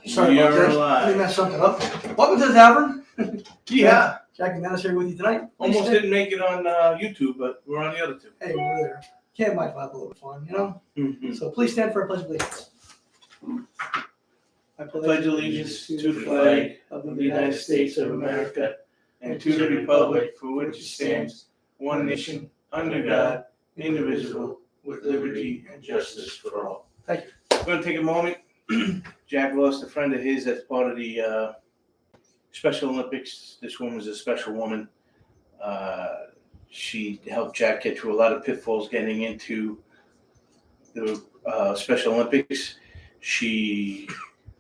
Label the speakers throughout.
Speaker 1: Sorry about
Speaker 2: You're
Speaker 1: that.
Speaker 2: alive.
Speaker 1: I think messed something up. Welcome to the tavern.
Speaker 2: Yeah.
Speaker 1: Jack and Dennis here with you tonight.
Speaker 2: Almost didn't make it on YouTube, but we're on the other two.
Speaker 1: Hey, we're there. Can't mind have a little fun, you know?
Speaker 2: Mm-hmm.
Speaker 1: So please stand for a pledge of allegiance. I
Speaker 2: Pledge allegiance to the flag of the United States of America and to the republic for which it stands, one nation, under God, indivisible, with liberty and justice for all.
Speaker 1: Thank you.
Speaker 2: We're going to take a moment. Jack lost a friend of his that's part of the Special Olympics. This woman's a special woman. She helped Jack get through a lot of pitfalls getting into the Special Olympics. She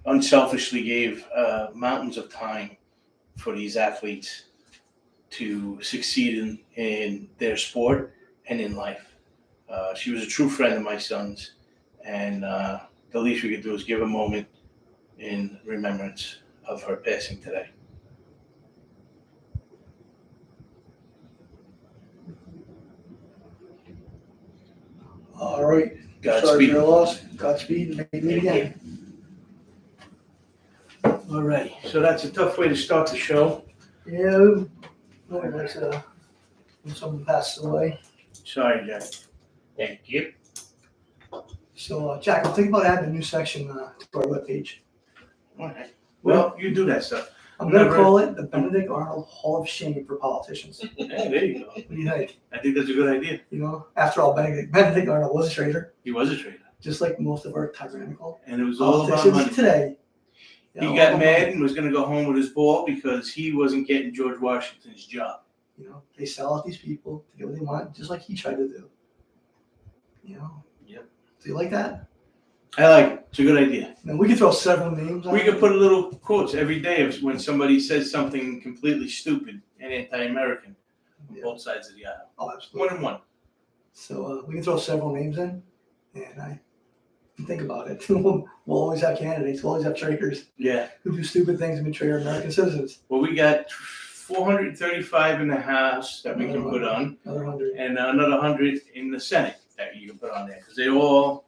Speaker 2: unselfishly gave mountains of time for these athletes to succeed in their sport and in life. She was a true friend of my son's, and the least we could do is give a moment in remembrance of her passing today.
Speaker 1: All right. Sorry for
Speaker 2: Godspeed.
Speaker 1: your loss. Godspeed and maybe meet again.
Speaker 2: All right, so that's a tough way to start the show.
Speaker 1: Yeah. That's when someone passes away.
Speaker 2: Sorry, Jack. Thank you.
Speaker 1: So, Jack, I'm thinking about adding a new section to our webpage.
Speaker 2: All right. Well, you do that stuff.
Speaker 1: I'm going to call it the Benedict Arnold Hall of Shame for Politicians.
Speaker 2: Hey, there you go.
Speaker 1: What do you think?
Speaker 2: I think that's a good idea.
Speaker 1: You know, after all, Benedict Arnold was a traitor,
Speaker 2: He was a traitor.
Speaker 1: just like most of our tyrannical
Speaker 2: And it was all about
Speaker 1: politicians
Speaker 2: money.
Speaker 1: today. You
Speaker 2: He
Speaker 1: know,
Speaker 2: got
Speaker 1: all
Speaker 2: mad
Speaker 1: about
Speaker 2: and was going to go home with his ball because he wasn't getting George Washington's job.
Speaker 1: money. You know, they sell out these people to get what they want, just like he tried to do. You know?
Speaker 2: Yep.
Speaker 1: Do you like that?
Speaker 2: I like it. It's a good idea.
Speaker 1: Now, we could throw several names on
Speaker 2: We
Speaker 1: it.
Speaker 2: could put a little quotes every day of when somebody says something completely stupid and anti-American on
Speaker 1: Yeah.
Speaker 2: both sides of the aisle.
Speaker 1: Oh, absolutely.
Speaker 2: 1 and 1.
Speaker 1: So we can throw several names in, and I think about it. We'll always have candidates. We'll always have traitors
Speaker 2: Yeah.
Speaker 1: who do stupid things and betray our American citizens.
Speaker 2: Well, we got 435 in the House that we can put on,
Speaker 1: Another 100.
Speaker 2: and another 100 in the Senate that you can put on there because they all.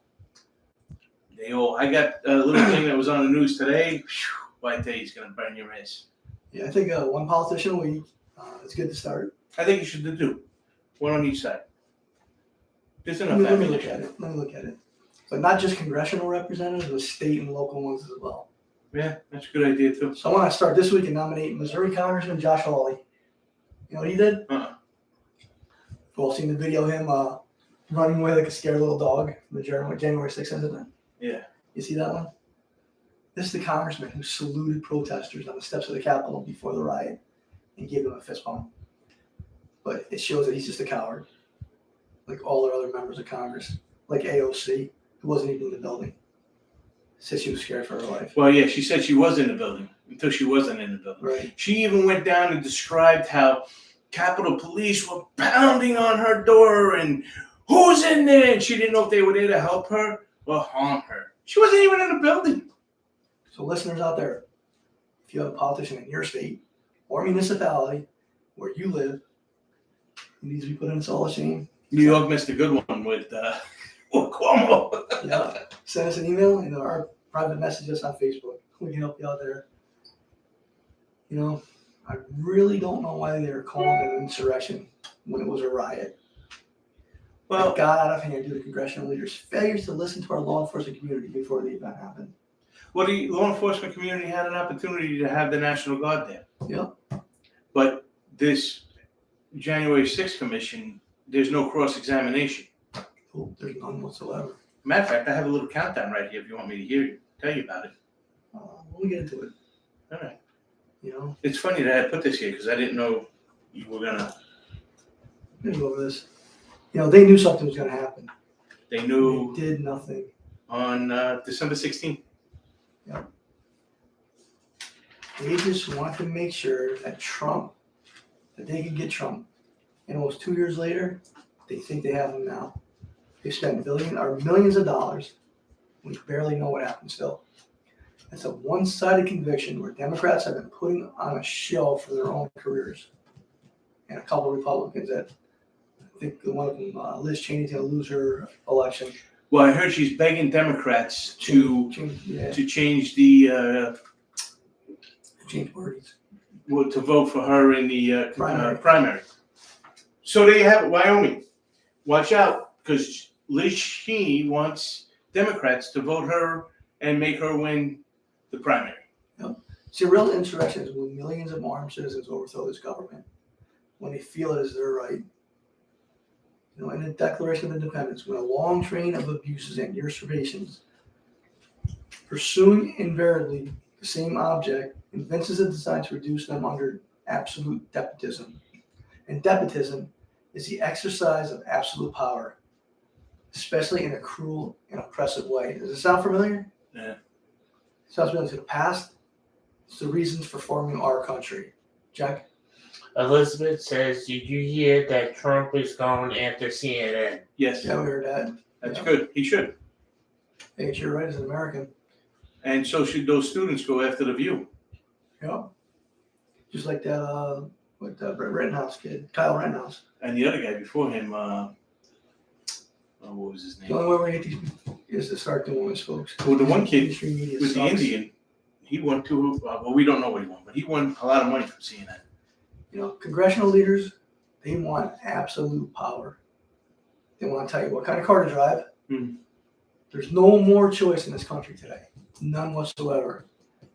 Speaker 2: I got a little thing that was on the news today. Whew, I tell you, it's gonna burn your ass.
Speaker 1: Yeah, I think one politician a week is good to start.
Speaker 2: I think you should do 1 on each side. There's enough
Speaker 1: Let me look
Speaker 2: ammunition.
Speaker 1: at it. Let me look at it. But not just congressional representatives, but state and local ones as well.
Speaker 2: Yeah, that's a good idea too.
Speaker 1: So I want to start this week and nominate Missouri Congressman Josh Hawley. You know what he did? We've all seen the video of him running away like a scared little dog from the January 6th incident.
Speaker 2: Yeah.
Speaker 1: You see that one? This is the congressman who saluted protesters on the steps of the Capitol before the riot and gave them a fist bump. But it shows that he's just a coward, like all our other members of Congress, like AOC, who wasn't even in the building. Said she was scared for her life.
Speaker 2: Well, yeah, she said she was in the building until she wasn't in the building.
Speaker 1: Right.
Speaker 2: She even went down and described how Capitol Police were pounding on her door and who's in there? And she didn't know if they were there to help her or harm her. She wasn't even in the building.
Speaker 1: So listeners out there, if you have a politician in your state or municipality where you live who needs to be put in its Hall of Shame,
Speaker 2: New York missed a good one with Cuomo.
Speaker 1: yeah, send us an email and our private messages on Facebook. We can help you out there. You know, I really don't know why they were calling it an insurrection when it was a riot.
Speaker 2: Well,
Speaker 1: It got out of hand due to congressional leaders' failures to listen to our law enforcement community before the event happened.
Speaker 2: well, the law enforcement community had an opportunity to have the National Guard there.
Speaker 1: Yep.
Speaker 2: But this January 6th commission, there's no cross-examination.
Speaker 1: Oh, there's none whatsoever.
Speaker 2: Matter of fact, I have a little countdown right here if you want me to tell you about it.
Speaker 1: We'll get into it.
Speaker 2: All right.
Speaker 1: You know,
Speaker 2: It's funny that I put this here because I didn't know you were going to.
Speaker 1: we're gonna go over this. You know, they knew something was gonna happen.
Speaker 2: They knew
Speaker 1: They did nothing.
Speaker 2: on December 16th.
Speaker 1: They just want to make sure that they can get Trump. And almost 2 years later, they think they have him now. They spent millions of dollars. We barely know what happened still. It's a one-sided conviction where Democrats have been putting on a show for their own careers. And a couple of Republicans that I think one of them, Liz Cheney's going to lose her election.
Speaker 2: Well, I heard she's begging Democrats to change the
Speaker 1: change parties.
Speaker 2: to vote for her in the
Speaker 1: Primary.
Speaker 2: So there you have it, Wyoming. Watch out, because Liz Cheney wants Democrats to vote her and make her win the primary.
Speaker 1: See, real insurrection is when millions of armed citizens overthrow this government, when they feel it is their right. In the Declaration of Independence, when a long train of abuses and usurpations, pursuing invariably the same object, evinces a design to reduce them under absolute despotism. And despotism is the exercise of absolute power, especially in a cruel and oppressive way. Does it sound familiar?
Speaker 2: Yeah.
Speaker 1: It sounds familiar to the past. It's the reasons for forming our country. Jack?
Speaker 3: Elizabeth says, did you hear that Trump is going after CNN?
Speaker 2: Yes.
Speaker 1: Yeah, we heard that.
Speaker 2: That's good. He should.
Speaker 1: Hey, you're right as an American.
Speaker 2: And so should those students go after The View.
Speaker 1: Yeah. Just like that, Rittenhouse kid, Kyle Rittenhouse.
Speaker 2: And the other guy before him, what was his name?
Speaker 1: The only way we're going to get these people is to start doing this, folks.
Speaker 2: Well, the one kid
Speaker 1: Mainstream media
Speaker 2: was the
Speaker 1: sucks.
Speaker 2: Indian. He won two, well, we don't know what he won, but he won a lot of money from CNN.
Speaker 1: Congressional leaders, they want absolute power. They want to tell you what kind of car to drive.
Speaker 2: Hmm.
Speaker 1: There's no more choice in this country today. None whatsoever.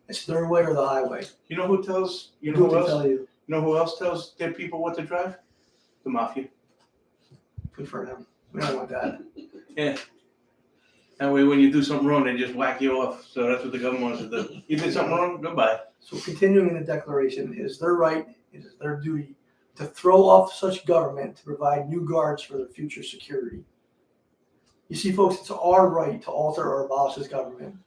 Speaker 1: It's their way or the highway.
Speaker 2: You know who tells, you know
Speaker 1: Do
Speaker 2: who
Speaker 1: what
Speaker 2: else?
Speaker 1: they tell you.
Speaker 2: You know who else tells their people what to drive? The mafia.
Speaker 1: Good for them. We don't want that.
Speaker 2: Yeah. That way when you do something wrong, they just whack you off. So that's what the government wants to do. You did something wrong, goodbye.
Speaker 1: So continuing in the Declaration, it is their right, it is their duty to throw off such government to provide new guards for their future security. You see, folks, it's our right to alter or abolish this government.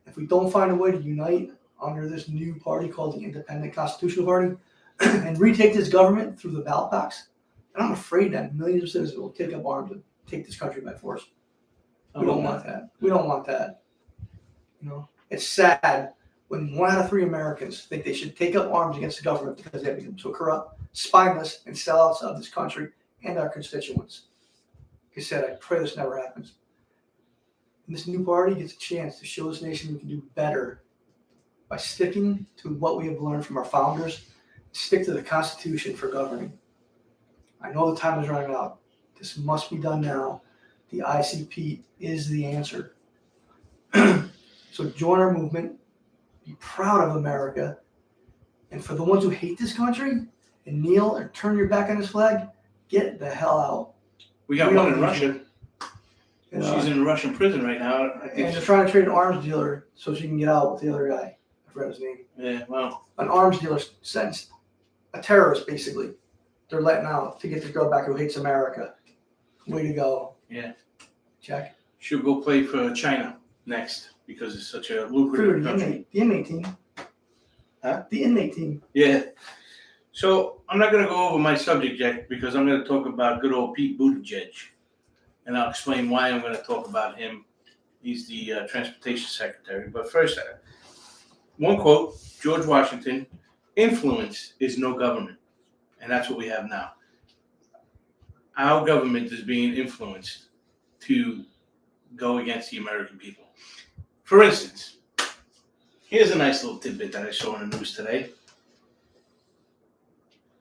Speaker 1: If we don't find a way to unite under this new party called the Independent Constitutional Party and retake this government through the ballot box, and I'm afraid that millions of citizens will take up arms and take this country by force. We don't want that. We don't want that. It's sad when 1 out of 3 Americans think they should take up arms against the government because they have become so corrupt, spineless, and sellouts of this country and our constituents. Like I said, I pray this never happens. And this new party gets a chance to show this nation we can do better by sticking to what we have learned from our founders, stick to the Constitution for governing. I know the time is running out. This must be done now. The ICP is the answer. So join our movement, be proud of America, and for the ones who hate this country and kneel and turn your back on this flag, get the hell out.
Speaker 2: We got one in Russia.
Speaker 1: You
Speaker 2: She's in a Russian prison right now. I
Speaker 1: and
Speaker 2: think.
Speaker 1: they're trying to trade an arms dealer so she can get out with the other guy. I forgot his name.
Speaker 2: Yeah, well.
Speaker 1: An arms dealer sentenced a terrorist, basically. They're letting out to get the girl back who hates America. Way to go.
Speaker 2: Yeah.
Speaker 1: Check.
Speaker 2: She'll go play for China next because it's such a lucrative country.
Speaker 1: The inmate team.
Speaker 2: Huh?
Speaker 1: The inmate team.
Speaker 2: Yeah. So I'm not going to go over my subject yet because I'm going to talk about good old Pete Buttigieg. And I'll explain why I'm going to talk about him. He's the transportation secretary. But first, one quote, George Washington, influence is no government. And that's what we have now. Our government is being influenced to go against the American people. For instance, here's a nice little tidbit that I saw in the news today.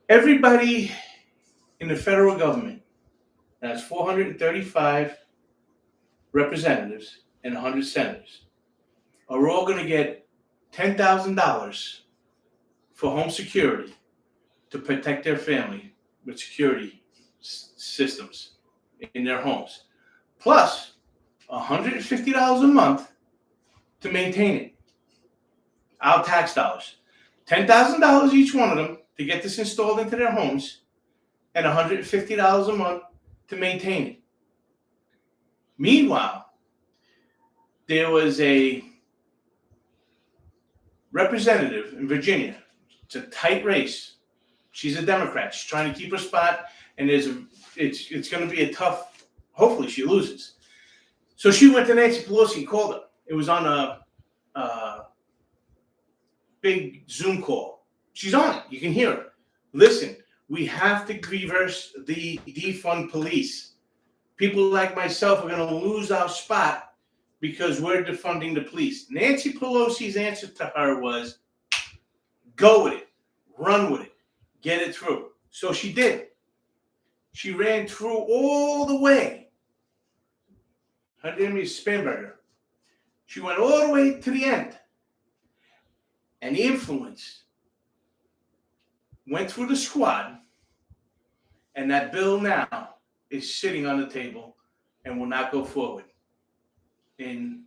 Speaker 2: Everybody in the federal government, that's 435 representatives and 100 senators, are all going to get $10,000 for home security to protect their family with security systems in their homes, plus $150 a month to maintain it. Our tax dollars. $10,000 each one of them to get this installed into their homes, and $150 a month to maintain it. Meanwhile, there was a representative in Virginia. It's a tight race. She's a Democrat. She's trying to keep her spot, and it's going to be a tough. Hopefully, she loses. So she went to Nancy Pelosi and called her. It was on a big Zoom call. She's on it. You can hear her. Listen, we have to reverse the defund police. people like myself are going to lose our spot because we're defunding the police. Nancy Pelosi's answer to her was, go with it, run with it, get it through. So she did. She ran through all the way. Her name is Spanberger. She went all the way to the end. And the influence went through the squad, and that bill now is sitting on the table and will not go forward in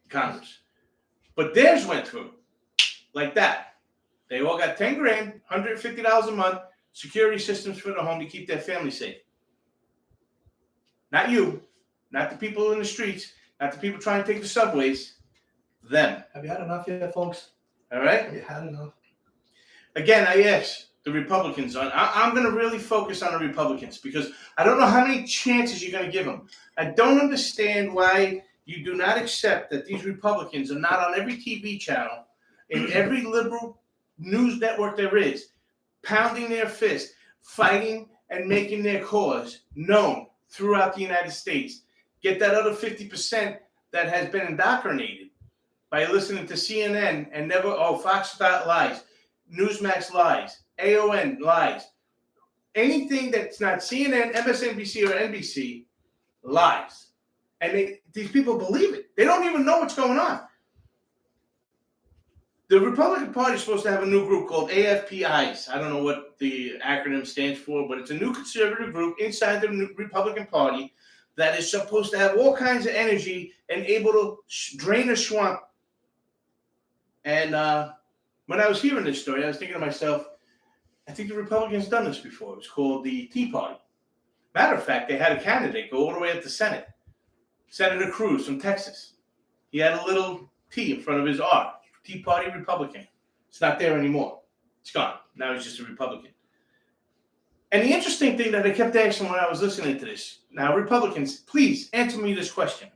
Speaker 2: Congress. But theirs went through like that. They all got 10 grand, $150 a month, security systems for the home to keep their family safe. Not you, not the people in the streets, not the people trying to take the subways, them.
Speaker 1: Have you had enough yet, folks?
Speaker 2: All right?
Speaker 1: Have you had enough?
Speaker 2: Again, I asked the Republicans I'm going to really focus on the Republicans because I don't know how many chances you're going to give them. I don't understand why you do not accept that these Republicans are not on every TV channel, in every liberal news network there is, pounding their fist, fighting and making their cause known throughout the United States. Get that other 50% that has been indoctrinated by listening to CNN and never, Fox lies, Newsmax lies, AON lies. Anything that's not CNN, MSNBC, or NBC lies. And these people believe it. They don't even know what's going on. The Republican Party is supposed to have a new group called AFPIs. I don't know what the acronym stands for, but it's a new conservative group inside the Republican Party that is supposed to have all kinds of energy and able to drain a swamp. And when I was hearing this story, I was thinking to myself, I think the Republicans done this before. It was called the Tea Party. Matter of fact, they had a candidate go all the way up to Senate. Senator Cruz from Texas. He had a little T in front of his R. Tea Party Republican. It's not there anymore. It's gone. Now he's just a Republican. And the interesting thing that I kept asking when I was listening to this, now Republicans, please answer me this question.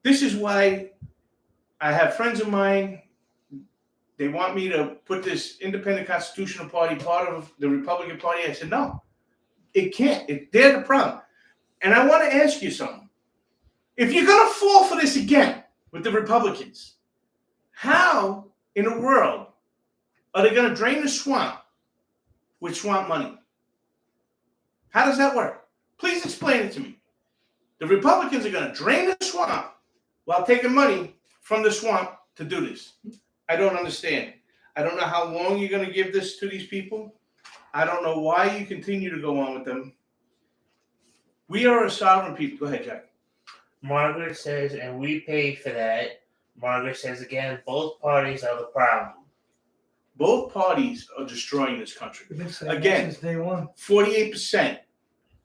Speaker 2: This is why I have friends of mine, they want me to put this independent constitutional party part of the Republican Party. I said, no, it can't. They're the problem. And I want to ask you something. If you're going to fall for this again with the Republicans, how in the world are they going to drain the swamp with swamp money? How does that work? Please explain it to me. The Republicans are going to drain the swamp while taking money from the swamp to do this. I don't understand. I don't know how long you're going to give this to these people. I don't know why you continue to go on with them. We are a sovereign people. Go ahead, Jack.
Speaker 3: Margaret says, and we pay for that. Margaret says again, both parties are the problem.
Speaker 2: Both parties are destroying this country. Again,
Speaker 1: since day one.
Speaker 2: 48%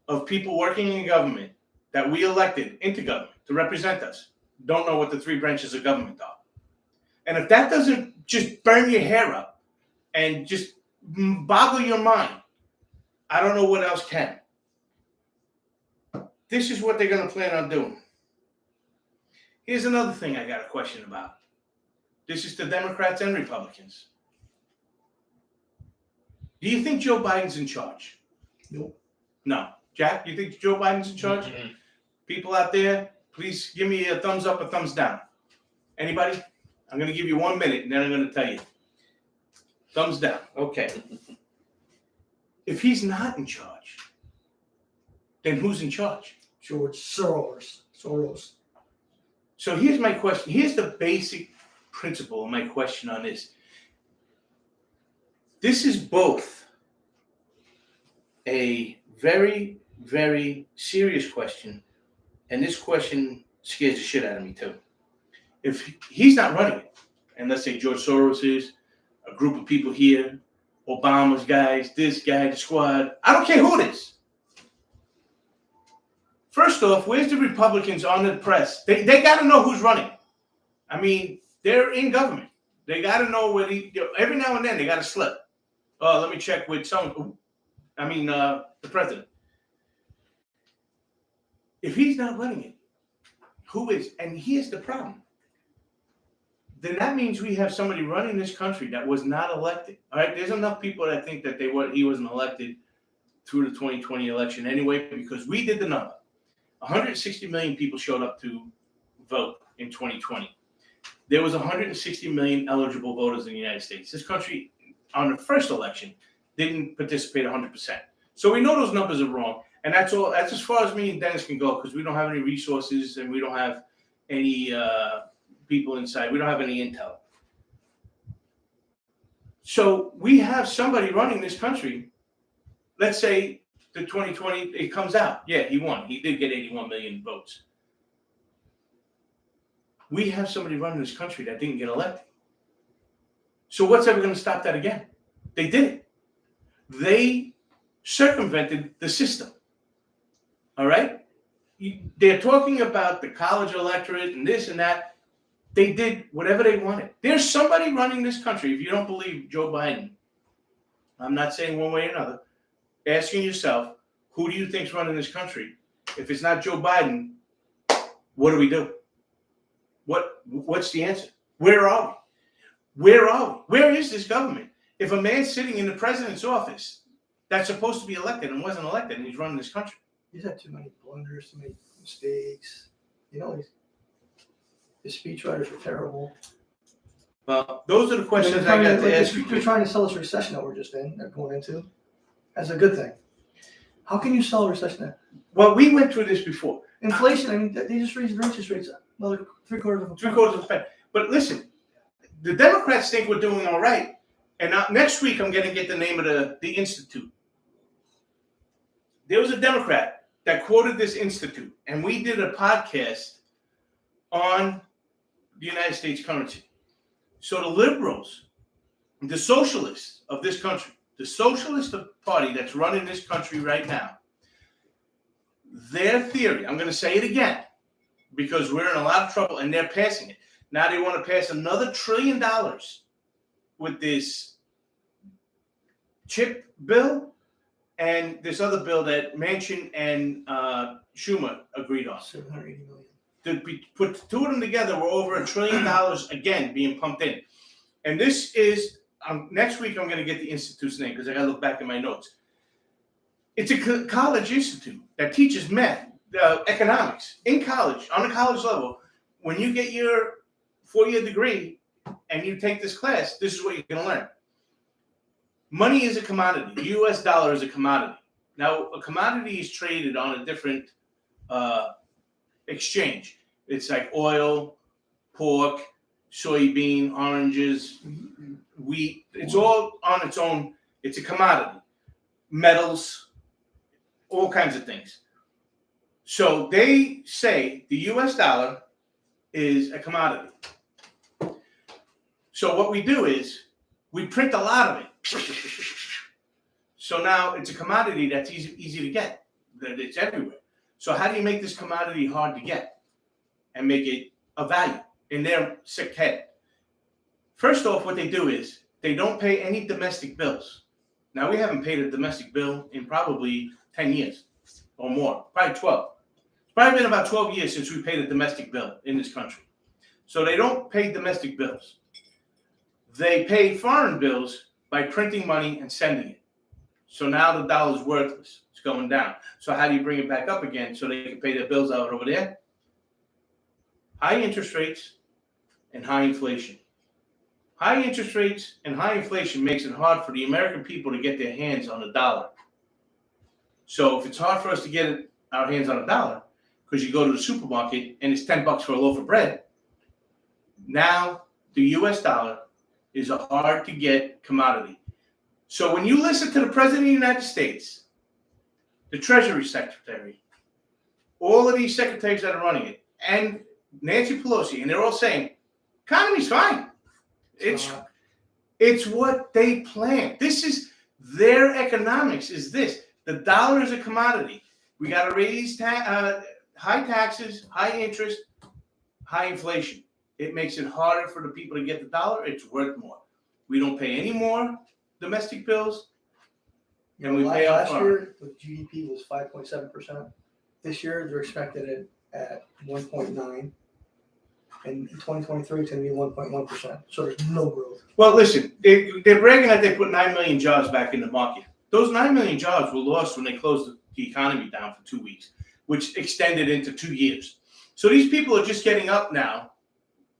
Speaker 2: of people working in government that we elected into government to represent us don't know what the three branches of government are. And if that doesn't just burn your hair up and just boggle your mind, I don't know what else can. This is what they're going to plan on doing. Here's another thing I got a question about. This is to Democrats and Republicans. Do you think Joe Biden's in charge?
Speaker 1: Nope.
Speaker 2: No. Jack, you think Joe Biden's in charge?
Speaker 3: Mm-hmm.
Speaker 2: People out there, please give me a thumbs up or thumbs down. Anybody? I'm going to give you 1 minute, and then I'm going to tell you. Thumbs down. Okay. If he's not in charge, then who's in charge?
Speaker 1: George Soros.
Speaker 2: So here's my question. Here's the basic principle of my question on this. This is both a very, very serious question, and this question scares the shit out of me too. If he's not running it, and let's say George Soros is, a group of people here, Obama's guys, this guy, the squad, I don't care who it is. First off, where's the Republicans on the press? They got to know who's running. I mean, they're in government. They got to know where every now and then they got to slip. Oh, let me check with someone. The president. If he's not running it, who is? And here's the problem. Then that means we have somebody running this country that was not elected. All right, there's enough people that think that he wasn't elected through the 2020 election anyway, because we did the number. 160 million people showed up to vote in 2020. There was 160 million eligible voters in the United States. This country, on the first election, didn't participate 100%. So we know those numbers are wrong, and that's all. That's as far as me and Dennis can go because we don't have any resources and we don't have any people inside. We don't have any intel. So we have somebody running this country. Let's say the 2020, it comes out. Yeah, he won. He did get 81 million votes. We have somebody running this country that didn't get elected. So what's ever going to stop that again? They did it. They circumvented the system. All right? They're talking about the college electorate and this and that. They did whatever they wanted. There's somebody running this country. If you don't believe Joe Biden, I'm not saying one way or another, asking yourself, who do you think's running this country? If it's not Joe Biden, what do we do? What's the answer? Where are we? Where are we? Where is this government? If a man's sitting in the president's office that's supposed to be elected and wasn't elected and he's running this country.
Speaker 1: He's had too many blunders, too many mistakes. You know, his speechwriters are terrible.
Speaker 2: Well, those are the questions I got to ask you.
Speaker 1: You're trying to sell this recession that we're just in, that going into, as a good thing. How can you sell a recession?
Speaker 2: Well, we went through this before.
Speaker 1: Inflation, I mean, they just raised the interest rates another
Speaker 2: 3/4 of a percent. But listen, the Democrats think we're doing all right. And next week, I'm going to get the name of the institute. There was a Democrat that quoted this institute, and we did a podcast on the United States currency. So the liberals, the socialists of this country, the socialist party that's running this country right now, their theory, I'm going to say it again, because we're in a lot of trouble, and they're passing it. Now they want to pass another $1 trillion with this chip bill and this other bill that Manchin and Schumer agreed on.
Speaker 1: $780 million.
Speaker 2: To put two of them together, we're over $1 trillion again being pumped in. And this is, next week I'm going to get the institute's name because I got to look back in my notes. It's a college institute that teaches math, economics in college, on a college level. When you get your 4-year degree and you take this class, this is what you're going to learn. Money is a commodity. The U.S. dollar is a commodity. Now, a commodity is traded on a different exchange. It's like oil, pork, soybean, oranges, wheat. It's all on its own. It's a commodity. Metals, all kinds of things. So they say the U.S. dollar is a commodity. So what we do is we print a lot of it. So now it's a commodity that's easy to get. That it's everywhere. So how do you make this commodity hard to get and make it a value in their sick head? First off, what they do is they don't pay any domestic bills. Now, we haven't paid a domestic bill in probably 10 years or more, probably 12. It's probably been about 12 years since we paid a domestic bill in this country. So they don't pay domestic bills. They pay foreign bills by printing money and sending it. So now the dollar is worthless. It's going down. So how do you bring it back up again so they can pay their bills out over there? High interest rates and high inflation. High interest rates and high inflation makes it hard for the American people to get their hands on a dollar. So if it's hard for us to get our hands on a dollar, because you go to the supermarket and it's $10 for a loaf of bread, now the U.S. dollar is a hard to get commodity. So when you listen to the President of the United States, the Treasury Secretary, all of these secretaries that are running it, and Nancy Pelosi, and they're all saying, economy's fine. It's what they planned. This is their economics is this. The dollar is a commodity. We got to raise high taxes, high interest, high inflation. It makes it harder for the people to get the dollar. It's worth more. We don't pay any more domestic bills, and we pay
Speaker 1: last
Speaker 2: off
Speaker 1: year, the GDP was 5.7%. This year, they're expected it at 1.9%. And in 2023, it's going to be 1.1%. So there's no growth.
Speaker 2: Well, listen, they're bragging that they put 9 million jobs back in the market. Those 9 million jobs were lost when they closed the economy down for 2 weeks. which extended into 2 years. So these people are just getting up now,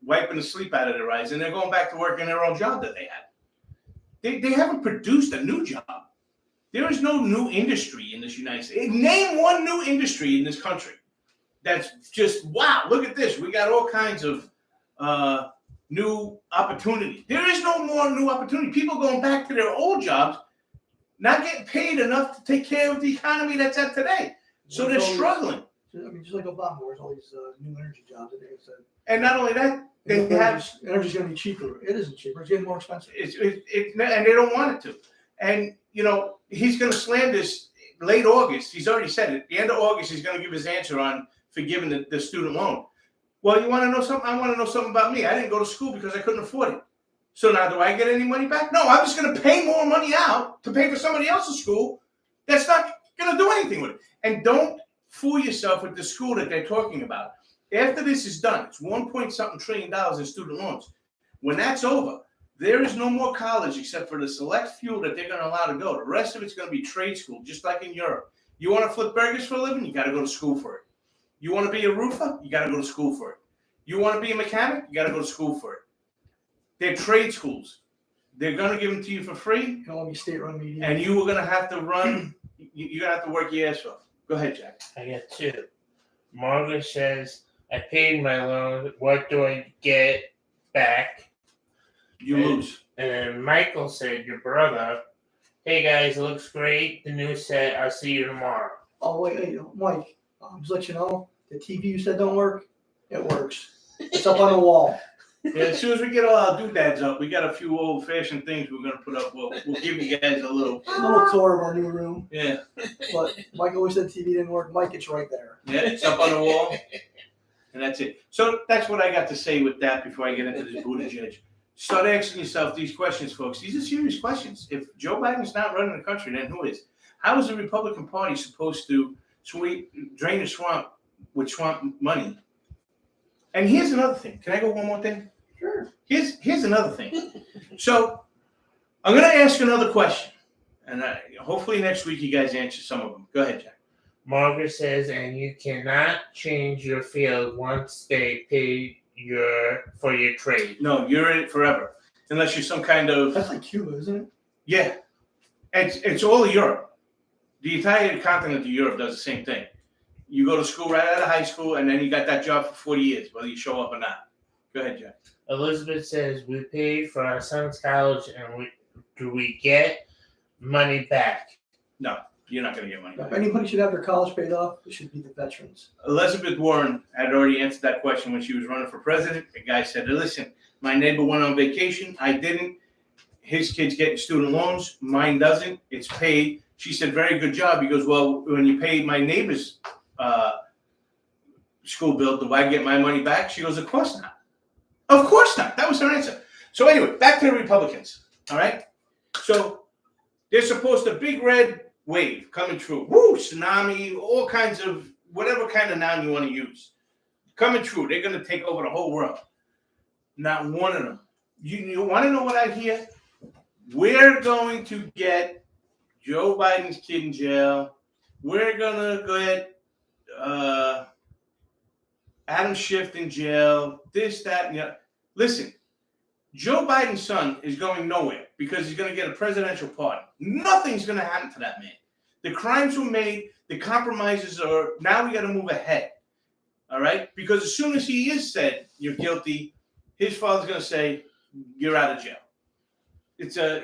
Speaker 2: wiping the sleep out of their eyes, and they're going back to work in their own job that they had. They haven't produced a new job. There is no new industry in this United States. Name one new industry in this country that's just, wow, look at this. We got all kinds of new opportunity. There is no more new opportunity. People going back to their old jobs, not getting paid enough to take care of the economy that's at today. So they're struggling.
Speaker 1: I mean, just like Obama, there's all these new energy jobs that they said.
Speaker 2: And not only that, they have
Speaker 1: energy's going to be cheaper. It isn't cheaper. It's getting more expensive.
Speaker 2: and they don't want it to. And he's going to slam this late August. He's already said it. At the end of August, he's going to give his answer on forgiving the student loan. Well, you want to know something? I want to know something about me. I didn't go to school because I couldn't afford it. So now, do I get any money back? No, I'm just going to pay more money out to pay for somebody else's school that's not going to do anything with it. And don't fool yourself with the school that they're talking about. After this is done, it's $1.something trillion in student loans. When that's over, there is no more college except for the select few that they're going to allow to go. The rest of it's going to be trade school, just like in Europe. You want to flip burgers for a living? You got to go to school for it. You want to be a roofer? You got to go to school for it. You want to be a mechanic? You got to go to school for it. They're trade schools. They're going to give them to you for free.
Speaker 1: It can all be state-run media.
Speaker 2: And you are going to have to run. You're going to have to work your ass off. Go ahead, Jack.
Speaker 3: I got two. Margaret says, I paid my loan. What do I get back?
Speaker 2: You lose.
Speaker 3: And then Michael said, your brother, hey guys, it looks great. The news said, I'll see you tomorrow.
Speaker 1: Oh, wait, Mike, just let you know, the TV you said don't work, it works. It's up on the wall.
Speaker 2: Yeah, as soon as we get all our doodads up, we got a few old-fashioned things we're going to put up. We'll give you guys a little
Speaker 1: tour of our new room.
Speaker 2: Yeah.
Speaker 1: But Mike always said TV didn't work. Mike, it's right there.
Speaker 2: Yeah, it's up on the wall. And that's it. So that's what I got to say with that before I get into this Buttigieg. Start asking yourself these questions, folks. These are serious questions. If Joe Biden's not running the country, then who is? How is the Republican Party supposed to drain the swamp with swamp money? And here's another thing. Can I go one more thing?
Speaker 1: Sure.
Speaker 2: Here's another thing. So I'm going to ask another question. And hopefully next week you guys answer some of them. Go ahead, Jack.
Speaker 3: Margaret says, and you cannot change your field once they pay for your trade.
Speaker 2: No, you're in it forever. Unless you're some kind of...
Speaker 1: That's like Cuba, isn't it?
Speaker 2: Yeah. It's all of Europe. The entire continent of Europe does the same thing. You go to school right out of high school, and then you got that job for 40 years, whether you show up or not. Go ahead, Jack.
Speaker 3: Elizabeth says, we paid for our son's college, and do we get money back?
Speaker 2: No, you're not going to get money back.
Speaker 1: If anybody should have their college paid off, it should be the veterans.
Speaker 2: Elizabeth Warren had already answered that question when she was running for president. The guy said, listen, my neighbor went on vacation. I didn't. His kid's getting student loans. Mine doesn't. It's paid. She said, very good job. He goes, well, when you paid my neighbor's school bill, do I get my money back? She goes, of course not. Of course not. That was her answer. So anyway, back to the Republicans. All right. So they're supposed to big red wave coming through. Woo, tsunami, all kinds of whatever kind of noun you want to use. Coming through. They're going to take over the whole world. Not one of them. You want to know what I hear? We're going to get Joe Biden's kid in jail. We're going to get Adam Schiff in jail. This, that, and the other. Listen, Joe Biden's son is going nowhere because he's going to get a presidential pardon. Nothing's going to happen to that man. The crimes were made. The compromises are, now we got to move ahead. All right? Because as soon as he is said, you're guilty, his father's going to say, you're out of jail.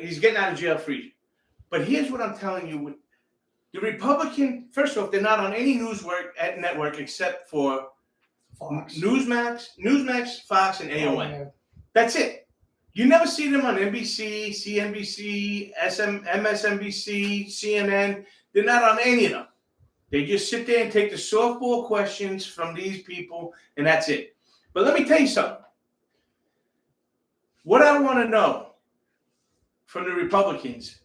Speaker 2: He's getting out of jail free. But here's what I'm telling you. The Republican, first off, they're not on any network except for
Speaker 1: Fox.
Speaker 2: Newsmax, Fox, and AON. That's it. You never see them on NBC, CNBC, MSNBC, CNN. They're not on any of them. They just sit there and take the softball questions from these people, and that's it. But let me tell you something. What I want to know from the Republicans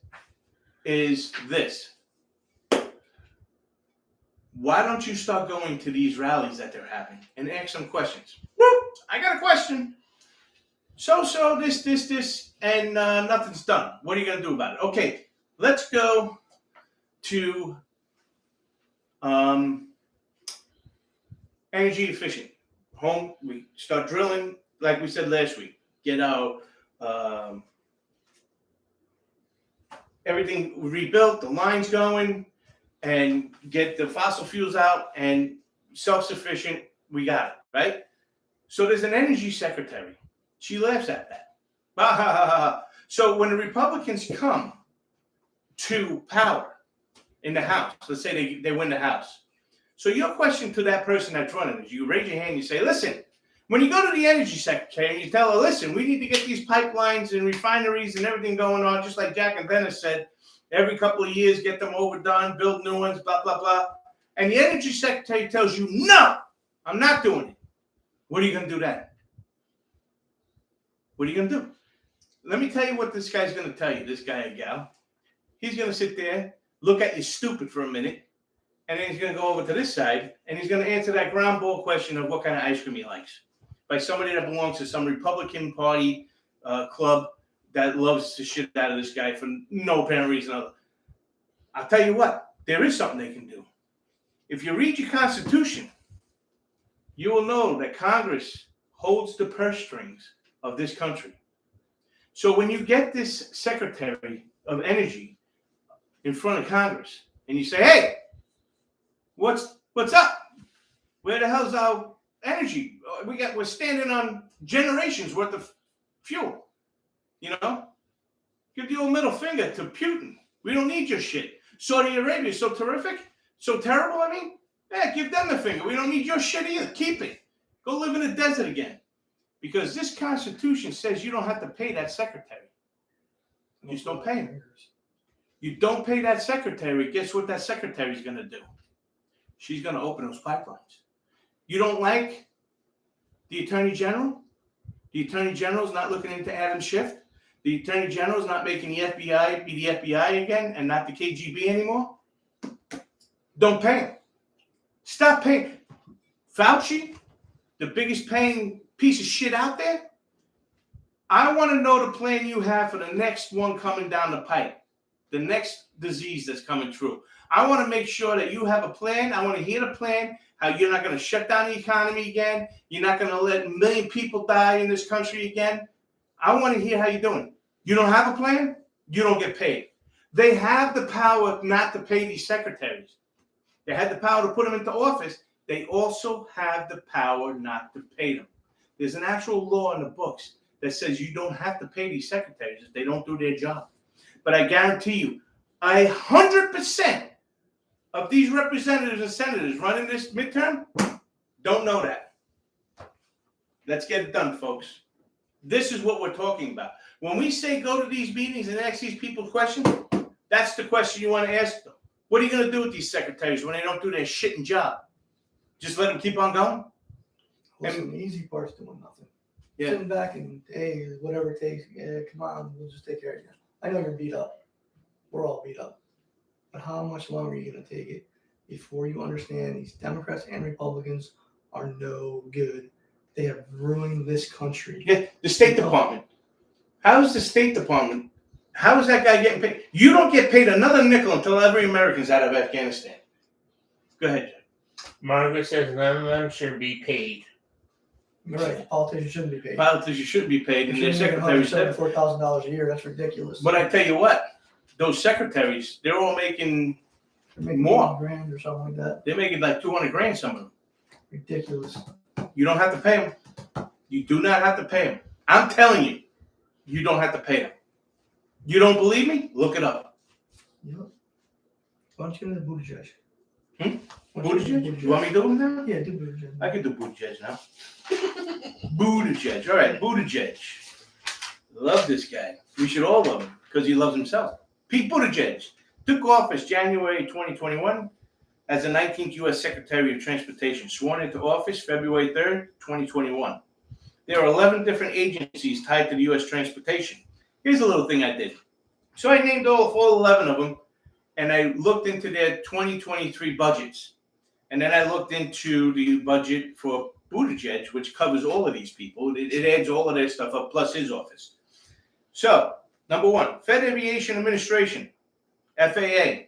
Speaker 2: is this. Why don't you start going to these rallies that they're having and ask some questions? Whoop, I got a question. So, this, and nothing's done. What are you going to do about it? Okay, let's go to energy efficient. Home, we start drilling, like we said last week. Get our everything rebuilt, the lines going, and get the fossil fuels out and self-sufficient. We got it, right? So there's an energy secretary. She laughs at that. So when the Republicans come to power in the House, let's say they win the House. So your question to that person that's running is you raise your hand and you say, listen, when you go to the energy secretary and you tell her, listen, we need to get these pipelines and refineries and everything going on, just like Jack and Dennis said, every couple of years, get them overdone, build new ones, blah, blah, blah. And the energy secretary tells you, no, I'm not doing it. What are you going to do then? What are you going to do? Let me tell you what this guy's going to tell you, this guy or gal. He's going to sit there, look at you stupid for a minute, and then he's going to go over to this side, and he's going to answer that ground ball question of what kind of ice cream he likes by somebody that belongs to some Republican Party club that loves the shit out of this guy for no apparent reason other. I'll tell you what, there is something they can do. If you read your Constitution, you will know that Congress holds the purse strings of this country. So when you get this Secretary of Energy in front of Congress and you say, hey, what's up? Where the hell's our energy? We're standing on generations worth of fuel. You know? Give the old middle finger to Putin. We don't need your shit. Saudi Arabia is so terrific, so terrible, I mean. Yeah, give them the finger. We don't need your shit either. Keep it. Go live in the desert again. Because this Constitution says you don't have to pay that secretary. You just don't pay him. You don't pay that secretary. Guess what that secretary's going to do? She's going to open those pipelines. You don't like the Attorney General? The Attorney General's not looking into Adam Schiff? The Attorney General's not making the FBI be the FBI again and not the KGB anymore? Don't pay him. Stop paying. Fauci, the biggest paying piece of shit out there? I want to know the plan you have for the next one coming down the pipe, the next disease that's coming through. I want to make sure that you have a plan. I want to hear the plan, how you're not going to shut down the economy again. You're not going to let 1 million people die in this country again. I want to hear how you're doing. You don't have a plan? You don't get paid. They have the power not to pay these secretaries. They had the power to put them into office. They also have the power not to pay them. There's an actual law in the books that says you don't have to pay these secretaries if they don't do their job. But I guarantee you, 100% of these representatives and senators running this midterm don't know that. Let's get it done, folks. This is what we're talking about. When we say go to these meetings and ask these people questions, that's the question you want to ask them. What are you going to do with these secretaries when they don't do their shitting job? Just let them keep on going?
Speaker 1: Listen, the easy part's doing nothing.
Speaker 2: Yeah.
Speaker 1: Sitting back and, hey, whatever it takes, yeah, come on, we'll just take care of you. I know you're beat up. We're all beat up. But how much longer are you going to take it before you understand these Democrats and Republicans are no good? They have ruined this country.
Speaker 2: Yeah, the State Department. How is the State Department? How is that guy getting paid? You don't get paid another nickel until every American's out of Afghanistan. Go ahead, Jack.
Speaker 3: Margaret says none of them should be paid.
Speaker 1: You're right. Politicians shouldn't be paid.
Speaker 2: Politicians shouldn't be paid, and their secretaries.
Speaker 1: $174,000 a year. That's ridiculous.
Speaker 2: But I tell you what, those secretaries, they're all making more.
Speaker 1: $1,000,000 or something like that.
Speaker 2: They're making like $200,000. Some of them.
Speaker 1: Ridiculous.
Speaker 2: You don't have to pay them. You do not have to pay them. I'm telling you, you don't have to pay them. You don't believe me? Look it up.
Speaker 1: Yep. Why don't you do the Buttigieg?
Speaker 2: Buttigieg? You want me to do it now?
Speaker 1: Yeah, do Buttigieg.
Speaker 2: I can do Buttigieg now. Buttigieg. All right, Buttigieg. Love this guy. We should all love him because he loves himself. Pete Buttigieg took office January 2021 as the 19th U.S. Secretary of Transportation, sworn into office February 3rd, 2021. There are 11 different agencies tied to the U.S. transportation. Here's a little thing I did. So I named all 11 of them, and I looked into their 2023 budgets. And then I looked into the budget for Buttigieg, which covers all of these people. It adds all of their stuff up, plus his office. So, number one, Fed Aviation Administration, FAA.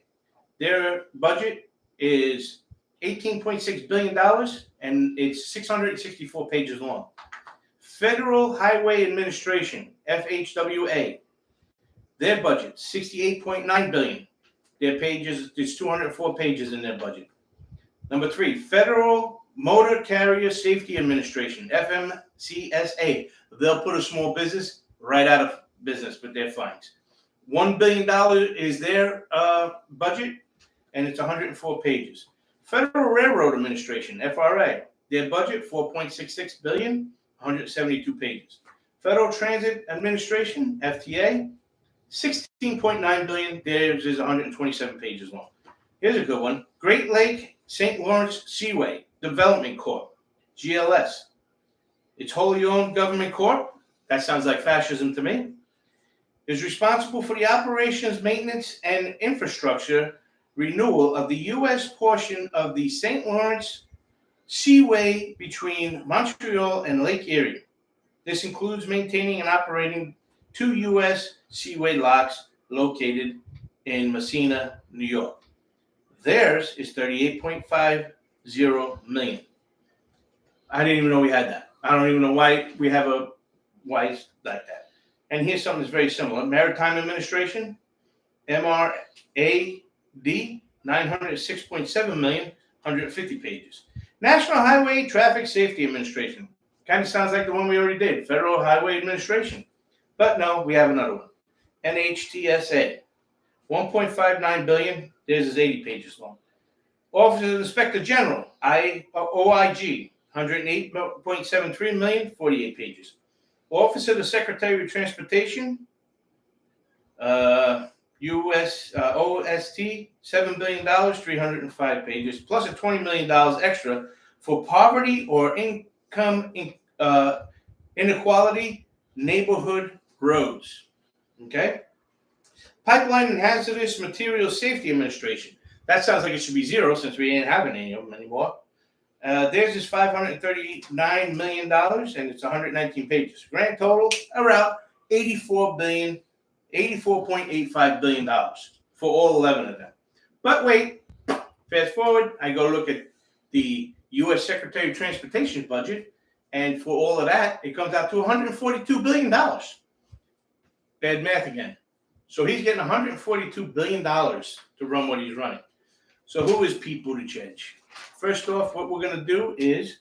Speaker 2: Their budget is $18.6 billion. and it's 664 pages long. Federal Highway Administration, FHWA, their budget, $68.9 billion. There's 204 pages in their budget. Number 3, Federal Motor Carrier Safety Administration, FMCSA. They'll put a small business right out of business with their fines. $1 billion is their budget, and it's 104 pages. Federal Railroad Administration, FRA, their budget, $4.66 billion, 172 pages. Federal Transit Administration, FTA, $16.9 billion. Theirs is 127 pages long. Here's a good one. Great Lake St. Lawrence Seaway Development Corp, GLS. It's wholly owned government corp. That sounds like fascism to me. Is responsible for the operations, maintenance, and infrastructure renewal of the U.S. portion of the St. Lawrence Seaway between Montreal and Lake Erie. This includes maintaining and operating 2 U.S. seaway locks located in Messina, New York. Theirs is $38.50 million. I didn't even know we had that. I don't even know why we have why it's like that. And here's something that's very similar. Maritime Administration, MRAD, $906.7 million, 150 pages. National Highway Traffic Safety Administration. Kind of sounds like the one we already did, Federal Highway Administration. But no, we have another one. NHTSA, $1.59 billion. Theirs is 80 pages long. Office of the Inspector General, OIG, $108.73 million, 48 pages. Office of the Secretary of Transportation, OST, $7 billion, 305 pages, plus a $20 million extra for poverty or income inequality neighborhood roads. Okay? Pipeline and Hazardous Materials Safety Administration. That sounds like it should be zero since we ain't having any of them anymore. Theirs is $539 million, and it's 119 pages. Grand total, around $84.85 billion for all 11 of them. But wait, fast forward, I go look at the U.S. Secretary of Transportation's budget, and for all of that, it comes out to $142 billion. Bad math again. So he's getting $142 billion to run what he's running. So who is Pete Buttigieg? First off, what we're going to do is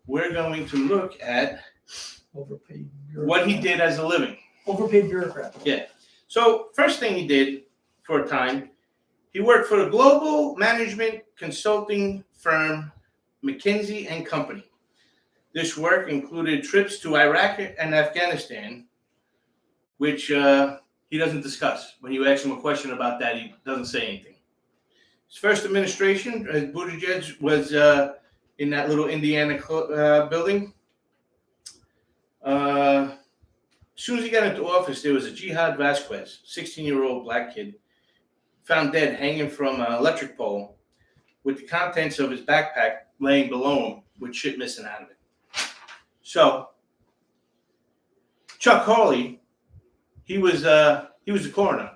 Speaker 2: we're going to look at
Speaker 1: Overpaid
Speaker 2: what he did as a living.
Speaker 1: Overpaid bureaucrat.
Speaker 2: Yeah. So first thing he did for a time, he worked for the global management consulting firm McKinsey & Company. This work included trips to Iraq and Afghanistan, which he doesn't discuss. When you ask him a question about that, he doesn't say anything. His first administration, Buttigieg was in that little Indiana building. As soon as he got into office, there was a Jihad Vasquez, 16-year-old black kid, found dead hanging from an electric pole with the contents of his backpack laying below him with shit missing out of it. So, Chuck Hawley, he was a coroner,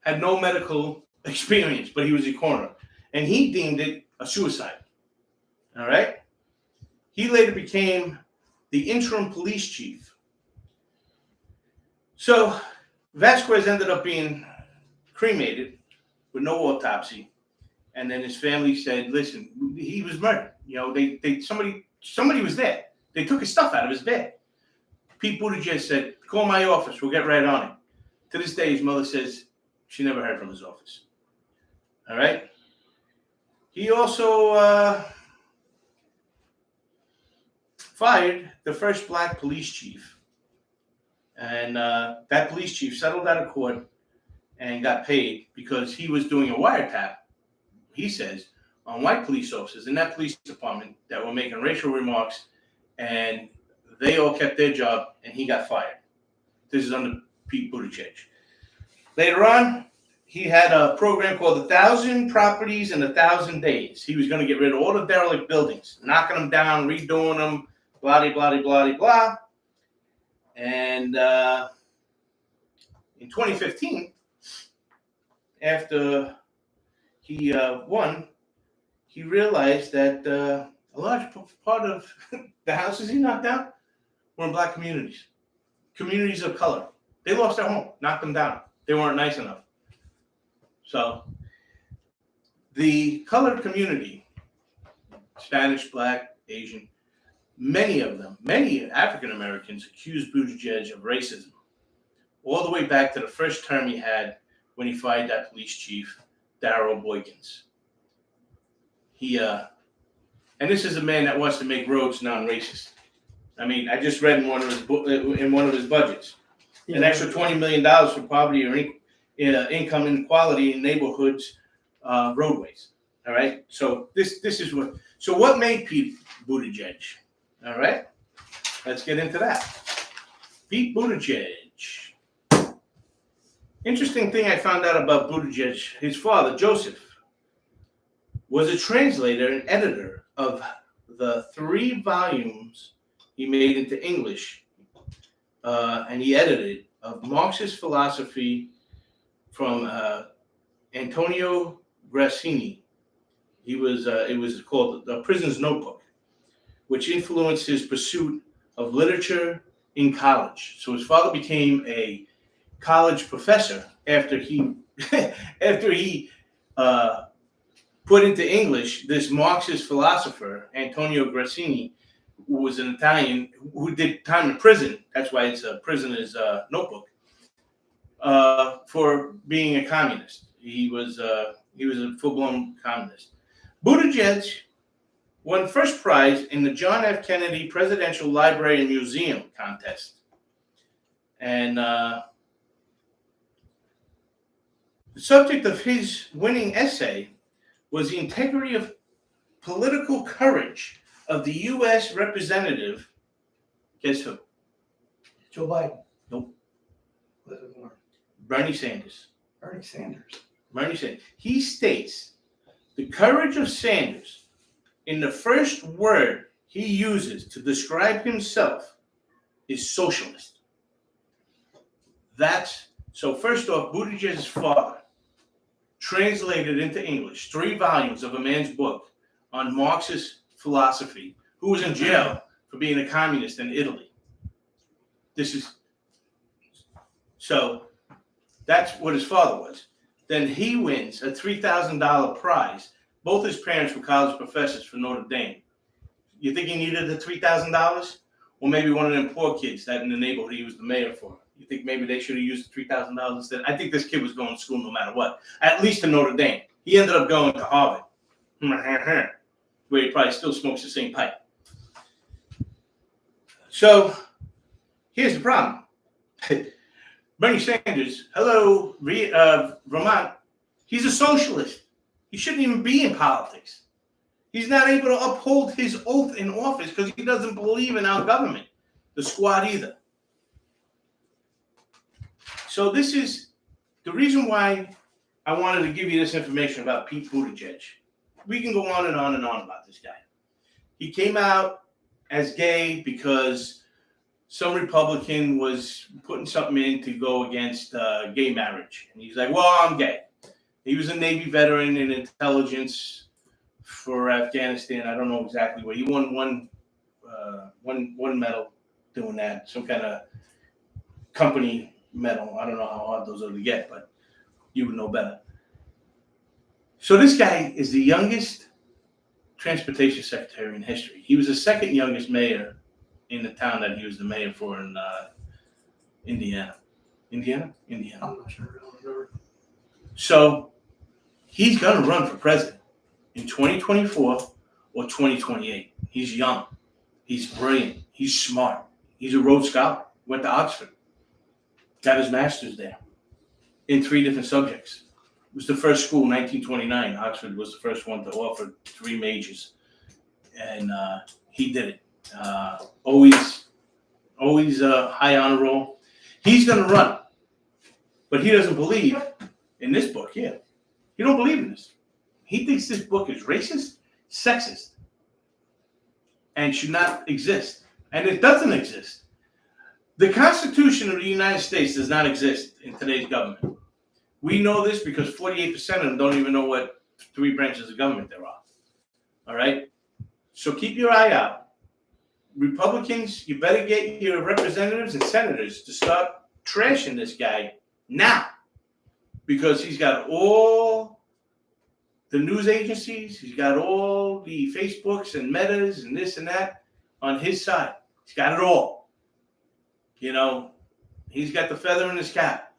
Speaker 2: had no medical experience, but he was a coroner, and he deemed it a suicide. All right? He later became the interim police chief. So Vasquez ended up being cremated with no autopsy, and then his family said, "Listen, he was murdered. You know, somebody was there. They took his stuff out of his bed." Pete Buttigieg said, "Call my office. We'll get right on it." To this day, his mother says she never heard from his office. All right. He also fired the first black police chief. And that police chief settled out of court and got paid because he was doing a wiretap, he says, on white police officers in that police department that were making racial remarks, and they all kept their job, and he got fired. This is under Pete Buttigieg. Later on, he had a program called 1,000 Properties in 1,000 Days. He was going to get rid of all the derelict buildings, knocking them down, redoing them, blah, blah, blah, blah, blah. And in 2015, after he won, he realized that a large part of the houses he knocked down were in black communities, communities of color. They lost their home, knocked them down. They weren't nice enough. So the colored community, Spanish, black, Asian, many of them, many African Americans accused Buttigieg of racism, all the way back to the first term he had when he fired that police chief, Darrell Boykins. And this is a man that wants to make roads non-racist. I mean, I just read in one of his budgets, an extra $20 million for poverty or income inequality in neighborhoods, roadways. All right. So this is what. So what made Pete Buttigieg? All right. Let's get into that. Pete Buttigieg. Interesting thing I found out about Buttigieg. His father, Joseph, was a translator and editor of the 3 volumes he made into English, and he edited of Marxist philosophy from Antonio Grassini. It was called The Prisoner's Notebook, which influenced his pursuit of literature in college. So his father became a college professor after he put into English this Marxist philosopher, Antonio Grassini, who was an Italian who did time in prison. That's why it's a prisoner's notebook, for being a communist. He was a full-blown communist. Buttigieg won first prize in the John F. Kennedy Presidential Library and Museum contest. And the subject of his winning essay was the integrity of political courage of the U.S. representative. Guess who?
Speaker 1: Joe Biden.
Speaker 2: Nope.
Speaker 1: Elizabeth Warren.
Speaker 2: Bernie Sanders.
Speaker 1: Bernie Sanders.
Speaker 2: Bernie Sanders. He states the courage of Sanders in the first word he uses to describe himself is socialist. So first off, Buttigieg's father translated into English 3 volumes of a man's book on Marxist philosophy, who was in jail for being a communist in Italy. So that's what his father was. Then he wins a $3,000 prize. Both his parents were college professors for Notre Dame. You think he needed the $3,000? Or maybe one of them poor kids that in the neighborhood he was the mayor for. You think maybe they should have used the $3,000 instead? I think this kid was going to school no matter what. At least to Notre Dame. He ended up going to Harvard, where he probably still smokes the same pipe. So here's the problem. Bernie Sanders, hello, Vermont, he's a socialist. He shouldn't even be in politics. He's not able to uphold his oath in office because he doesn't believe in our government, the squad either. So this is the reason why I wanted to give you this information about Pete Buttigieg. We can go on and on and on about this guy. He came out as gay because some Republican was putting something in to go against gay marriage. And he's like, well, I'm gay. He was a Navy veteran in intelligence for Afghanistan. I don't know exactly what. He won one medal doing that, some kind of company medal. I don't know how hard those are to get, but you would know better. So this guy is the youngest transportation secretary in history. He was the second youngest mayor in the town that he was the mayor for in Indiana. Indiana?
Speaker 1: I'm not sure. I don't remember.
Speaker 2: So he's going to run for president in 2024 or 2028. He's young. He's brilliant. He's smart. He's a Rhodes Scholar. Went to Oxford. Got his master's there in 3 different subjects. It was the first school in 1929. Oxford was the first one to offer 3 majors. And he did it. Always a high honor roll. He's going to run. But he doesn't believe in this book here. He don't believe in this. He thinks this book is racist, sexist, and should not exist. And it doesn't exist. The Constitution of the United States does not exist in today's government. We know this because 48% of them don't even know what 3 branches of government there are. All right? So keep your eye out. Republicans, you better get your representatives and senators to stop trashing this guy now, because he's got all the news agencies, he's got all the Facebooks and Metas and this and that on his side. He's got it all. You know, he's got the feather in his cap.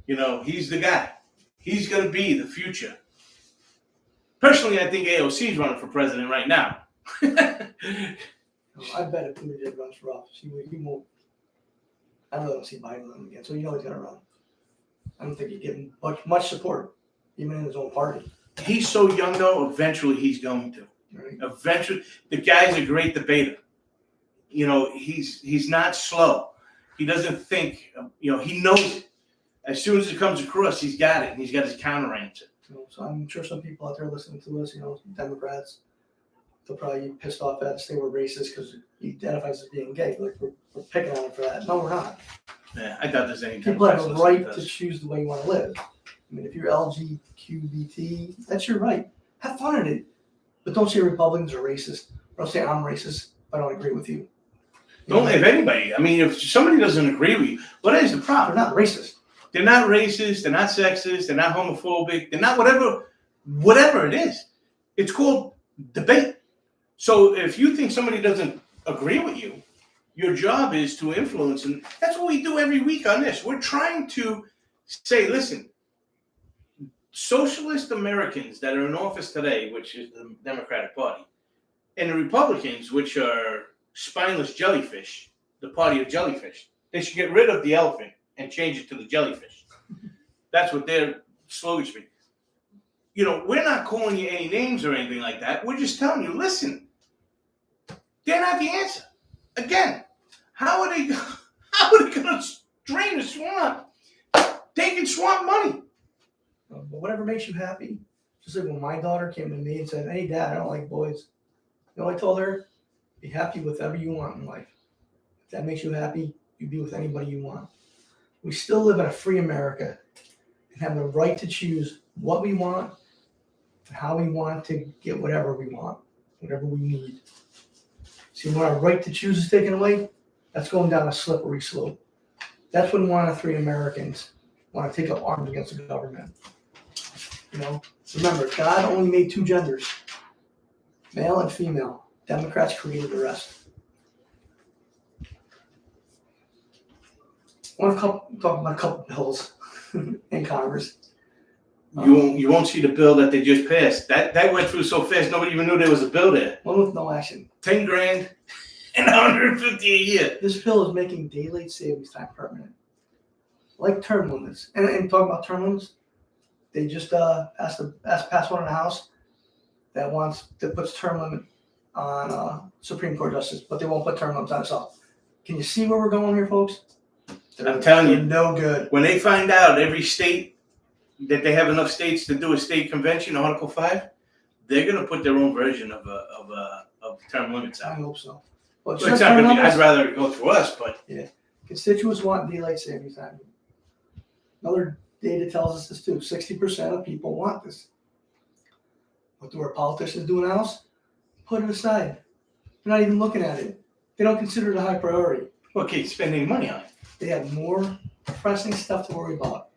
Speaker 2: You know, he's the guy. He's going to be the future. Personally, I think AOC is running for president right now.
Speaker 1: I bet if Benedict runs for office, he won't. I really don't see Biden running again, so you know he's gonna run. I don't think he's getting much support, even in his own party.
Speaker 2: He's so young, though. Eventually, he's going to.
Speaker 1: Right?
Speaker 2: Eventually, the guy's a great debater. You know, he's not slow. He doesn't think. You know, he knows it. As soon as it comes across, he's got it, and he's got his counter answer.
Speaker 1: So I'm sure some people out there listening to us, Democrats, they'll probably be pissed off at us. They were racist because he identifies as being gay. Like we're picking on him for that. No, we're not.
Speaker 2: Yeah, I doubt there's any.
Speaker 1: People have a right to choose the way you want to live. I mean, if you're LGBTQ, that's your right. Have fun in it, but don't say Republicans are racist. Or don't say I'm racist if I don't agree with you.
Speaker 2: Don't if anybody. I mean, if somebody doesn't agree with you, what is the problem?
Speaker 1: They're not racist.
Speaker 2: They're not racist. They're not sexist. They're not homophobic. They're not whatever it is. It's called debate. So if you think somebody doesn't agree with you, your job is to influence, and that's what we do every week on this. We're trying to say, listen, socialist Americans that are in office today, which is the Democratic Party, and the Republicans, which are spineless jellyfish, the party of jellyfish, they should get rid of the elephant and change it to the jellyfish. That's what their slogan should be. You know, we're not calling you any names or anything like that. We're just telling you, listen, they're not the answer. Again, how are they going to drain the swamp? Taking swamp money.
Speaker 1: But whatever makes you happy. Just like when my daughter came to me and said, "Hey, Dad, I don't like boys." You know, I told her, be happy with whatever you want in life. If that makes you happy, you be with anybody you want. We still live in a free America and have the right to choose what we want and how we want to get whatever we want, whatever we need. See, when our right to choose is taken away, that's going down a slippery slope. That's when one out of three Americans want to take up arms against the government. You know, remember, God only made two genders, male and female. Democrats created the rest. I want to talk about a couple bills in Congress.
Speaker 2: You won't see the bill that they just passed. That went through so fast, nobody even knew there was a bill there.
Speaker 1: One with no action.
Speaker 2: $10,000 and $150 a year.
Speaker 1: This bill is making daylight savings time permanent, like term limits. And talking about term limits, they just passed one in the House that puts term limit on Supreme Court justice, but they won't put term limits on itself. Can you see where we're going here, folks?
Speaker 2: I'm telling you,
Speaker 1: no good.
Speaker 2: When they find out every state that they have enough states to do a state convention, Article 5, they're going to put their own version of term limits
Speaker 1: I
Speaker 2: out.
Speaker 1: hope so. But
Speaker 2: It's not going to be. I'd rather it go through us, but
Speaker 1: constituents want daylight savings time. Another data tells us this too. 60% of people want this. What do our politicians do now? Put it aside. They're not even looking at it. They don't consider it a high priority.
Speaker 2: okay, spending money on it.
Speaker 1: They have more pressing stuff to worry about,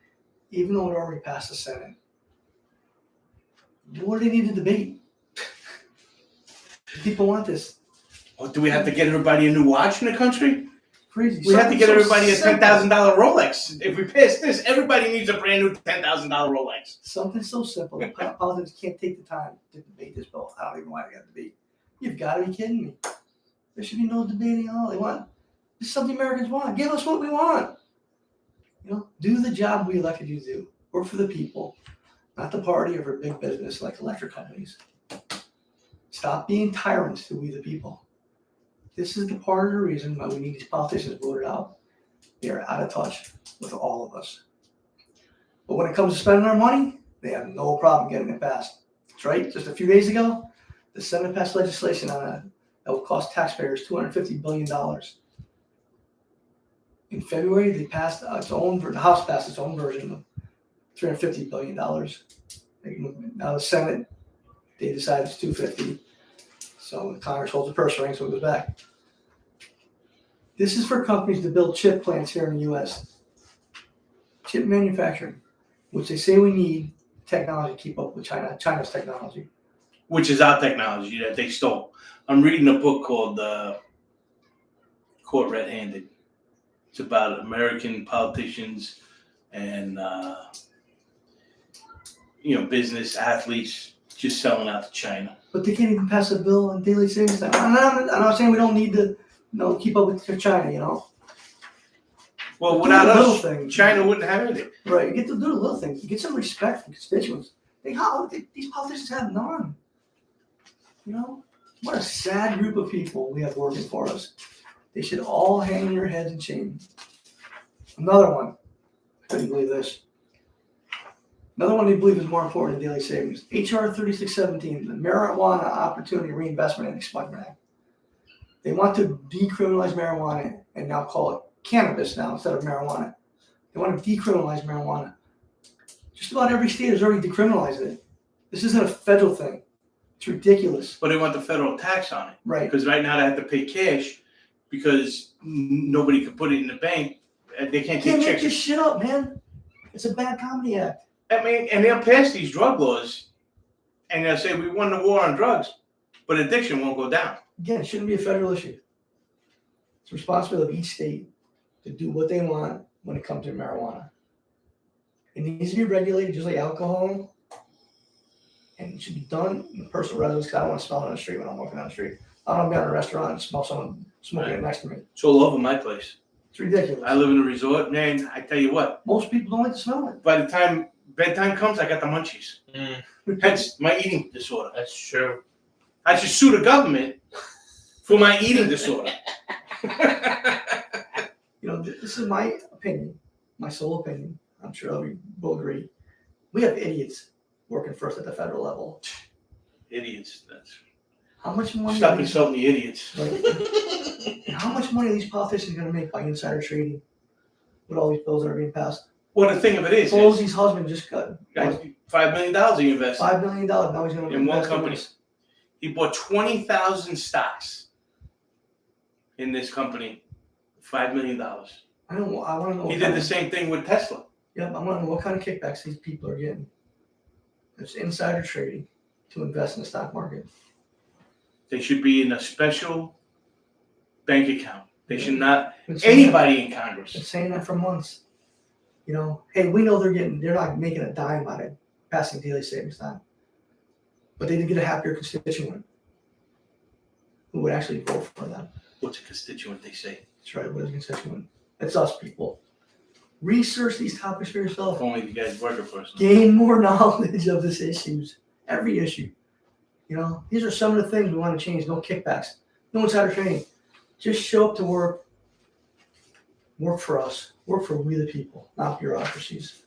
Speaker 1: even though it already passed the Senate. What do they need to debate? People want this.
Speaker 2: Well, do we have to get everybody a new watch in the country?
Speaker 1: Crazy.
Speaker 2: We have to get
Speaker 1: Something
Speaker 2: everybody a
Speaker 1: so
Speaker 2: $10,000 Rolex. If we pass this, everybody needs a brand new $10,000 Rolex.
Speaker 1: Something so simple. The politicians can't take the time to debate this bill. I don't even know why they got to debate. You've got to be kidding me. There should be no debating at all. They want this is something Americans want. Give us what we want. You know, do the job we elected you to do. Work for the people, not the party or for big business like electric companies. Stop being tyrants to we the people. This is the part of the reason why we need these politicians voted out. They are out of touch with all of us. But when it comes to spending our money, they have no problem getting it passed. That's right. Just a few days ago, the Senate passed legislation that will cost taxpayers $250 billion. In February, they passed the House passed its own version of $350 billion. Now the Senate, they decided it's $250. So Congress holds the purse string, so it goes back. This is for companies to build chip plants here in the U.S. Chip manufacturing, which they say we need technology to keep up with China's technology.
Speaker 2: Which is our technology that they stole. I'm reading a book called Caught Red-Handed. It's about American politicians and business athletes just selling out to China.
Speaker 1: But they can't even pass a bill on daily savings. I'm not saying we don't need to keep up with China,
Speaker 2: Well,
Speaker 1: Do
Speaker 2: without
Speaker 1: the little
Speaker 2: us,
Speaker 1: things.
Speaker 2: China wouldn't have anything.
Speaker 1: Right, you get to do the little things. You get some respect from constituents. These politicians have none. What a sad group of people we have working for us. They should all hang their heads in shame. Another one. I couldn't believe this. Another one they believe is more important than daily savings. HR 3617, the Marijuana Opportunity Reinvestment and Expungement Act. They want to decriminalize marijuana and now call it cannabis now instead of marijuana. They want to decriminalize marijuana. Just about every state has already decriminalized it. This isn't a federal thing. It's ridiculous.
Speaker 2: But they want the federal tax on it.
Speaker 1: Right.
Speaker 2: Because right now they have to pay cash because nobody can put it in the bank. They can't
Speaker 1: You
Speaker 2: take
Speaker 1: can't make
Speaker 2: checks.
Speaker 1: this shit up, man. It's a bad comedy act.
Speaker 2: I mean, and they'll pass these drug laws and they'll say we won the war on drugs, but addiction won't go down.
Speaker 1: Again, it shouldn't be a federal issue. It's the responsibility of each state to do what they want when it comes to marijuana. It needs to be regulated just like alcohol. And it should be done in personal residence because I don't want to smell it on the street when I'm walking down the street. I don't want to be in a restaurant and smell someone smoking it next to me.
Speaker 2: It's all over my place.
Speaker 1: It's ridiculous.
Speaker 2: I live in a resort, man. I tell you what,
Speaker 1: Most people don't like to smell it.
Speaker 2: by the time bedtime comes, I got the munchies. Hence my eating disorder.
Speaker 3: That's true.
Speaker 2: I should sue the government for my eating disorder.
Speaker 1: This is my opinion, my sole opinion. I'm sure we will agree. We have idiots working for us at the federal level.
Speaker 2: Idiots. That's
Speaker 1: How much money?
Speaker 2: stop insulting the idiots.
Speaker 1: Right? How much money are these politicians going to make by insider trading with all these bills that are being passed?
Speaker 2: Well, the thing of it is
Speaker 1: Pelosi's husband just got
Speaker 2: $5 million he invested
Speaker 1: $5 million. Now he's going to
Speaker 2: in one
Speaker 1: invest
Speaker 2: company.
Speaker 1: this.
Speaker 2: He bought 20,000 stocks in this company, $5 million.
Speaker 1: I want to know.
Speaker 2: He did the same thing with Tesla.
Speaker 1: Yeah, I want to know what kind of kickbacks these people are getting. It's insider trading to invest in the stock market.
Speaker 2: They should be in a special bank account. They should not,
Speaker 1: Been saying
Speaker 2: anybody in
Speaker 1: Been
Speaker 2: Congress.
Speaker 1: saying that for months. Hey, we know they're not making a dime on it, passing daily savings time. But they did get a happier constituent who would actually vote for them.
Speaker 2: What's a constituent, they say?
Speaker 1: That's right, what is a constituent? It's us people. Research these topics for yourself.
Speaker 2: If only the guy's working for us.
Speaker 1: Gain more knowledge of this issues. Every issue. These are some of the things we want to change. No kickbacks. No insider trading. Just show up to work. Work for us. Work for we the people, not bureaucracies.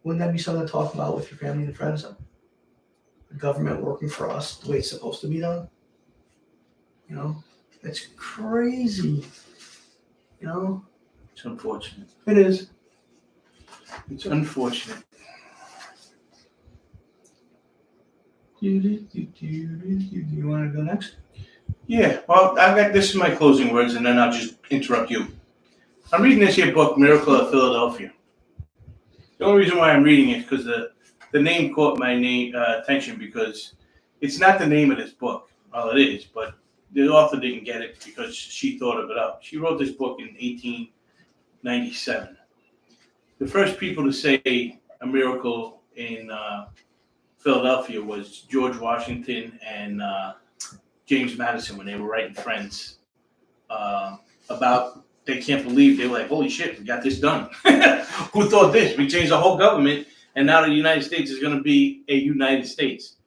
Speaker 1: Wouldn't that be something to talk about with your family and friends? The government working for us the way it's supposed to be done? It's crazy.
Speaker 2: It's unfortunate.
Speaker 1: It is.
Speaker 2: It's unfortunate.
Speaker 1: Do you want to go next?
Speaker 2: Yeah, well, this is my closing words, and then I'll just interrupt you. I'm reading this here book, Miracle of Philadelphia. The only reason why I'm reading it is because the name caught my attention because it's not the name of this book. Well, it is, but the author didn't get it because she thought of it up. She wrote this book in 1897. The first people to say a miracle in Philadelphia was George Washington and James Madison when they were writing Friends about they can't believe, they were like, holy shit, we got this done. Who thought this? We changed the whole government and now the United States is going to be a United States.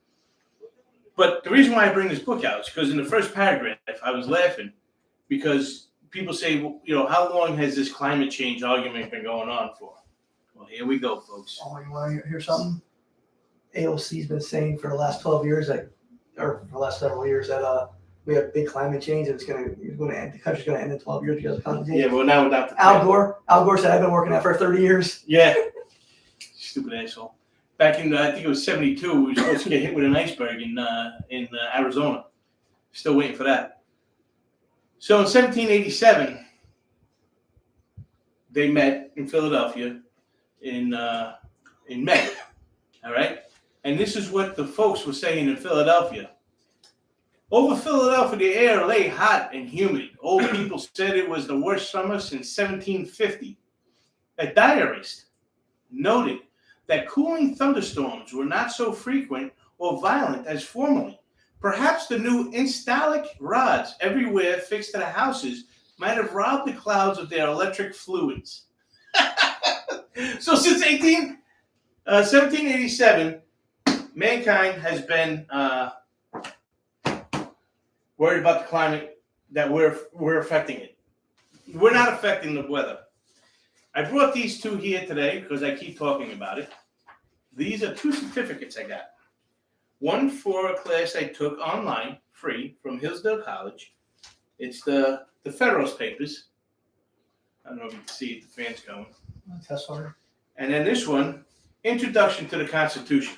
Speaker 2: But the reason why I bring this book out is because in the first paragraph I was laughing because people say, well, how long has this climate change argument been going on for? Well, here we go, folks.
Speaker 1: Oh, you want to hear something? AOC's been saying for the last 12 years or for the last several years that we have big climate change and it's going to end. The country's going to end in 12 years because of climate change.
Speaker 2: Yeah, but now without the
Speaker 1: Al Gore said I've been working at for 30 years.
Speaker 2: Yeah, stupid asshole. Back in I think it was 72, we were supposed to get hit with an iceberg in Arizona. Still waiting for that. So in 1787, they met in Philadelphia in May. All right? And this is what the folks were saying in Philadelphia. Over Philadelphia, the air lay hot and humid. Old people said it was the worst summer since 1750. A diarist noted that cooling thunderstorms were not so frequent or violent as formerly. Perhaps the new instalic rods everywhere fixed to the houses might have robbed the clouds of their electric fluids. So since 1787, mankind has been worried about the climate, that we're affecting it. We're not affecting the weather. I brought these two here today because I keep talking about it. These are two certificates I got. One for a class I took online, free, from Hillsdale College. It's the Federalist Papers. I don't know if you can see it, the fan's going.
Speaker 1: That's hard.
Speaker 2: And then this one, Introduction to the Constitution.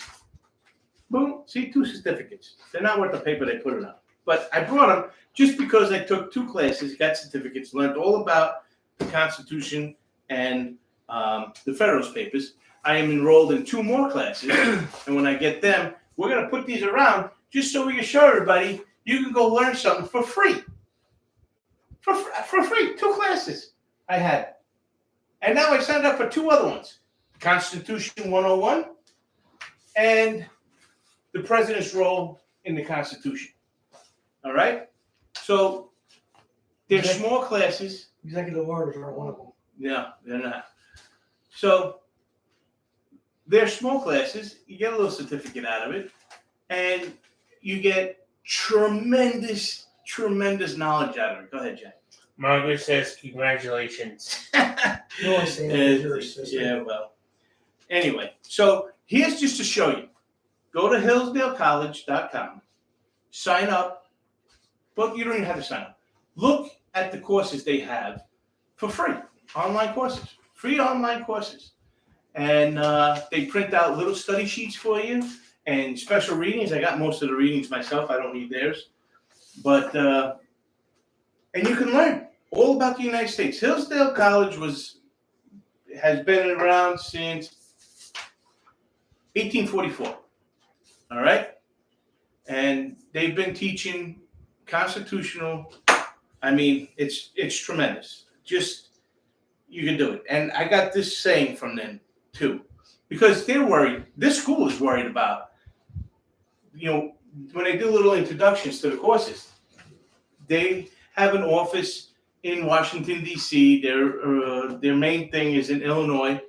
Speaker 2: Boom, see, two certificates. They're not worth the paper they put it on. But I brought them just because I took two classes, got certificates, learned all about the Constitution and the Federalist Papers. I am enrolled in two more classes, and when I get them, we're going to put these around just so we can show everybody you can go learn something for free. For free, two classes I had. And now I signed up for two other ones. Constitution 101 and the President's Role in the Constitution. All right? So they're small classes.
Speaker 1: Executive orders aren't one of them.
Speaker 2: No, they're not. So they're small classes. You get a little certificate out of it, and you get tremendous knowledge out of it. Go ahead, Jack.
Speaker 3: Margaret says congratulations.
Speaker 1: You always say that to your sister.
Speaker 2: Yeah, well. Anyway, so here's just to show you. Go to hillsdalecollege.com. Sign up. But you don't even have to sign up. Look at the courses they have for free. Online courses. Free online courses. And they print out little study sheets for you and special readings. I got most of the readings myself. I don't need theirs. But, and you can learn all about the United States. Hillsdale College has been around since 1844. All right? And they've been teaching constitutional. I mean, it's tremendous. Just, you can do it. And I got this saying from them too, because they're worried. This school is worried about, when they do little introductions to the courses, they have an office in Washington, D.C. Their main thing is in Illinois.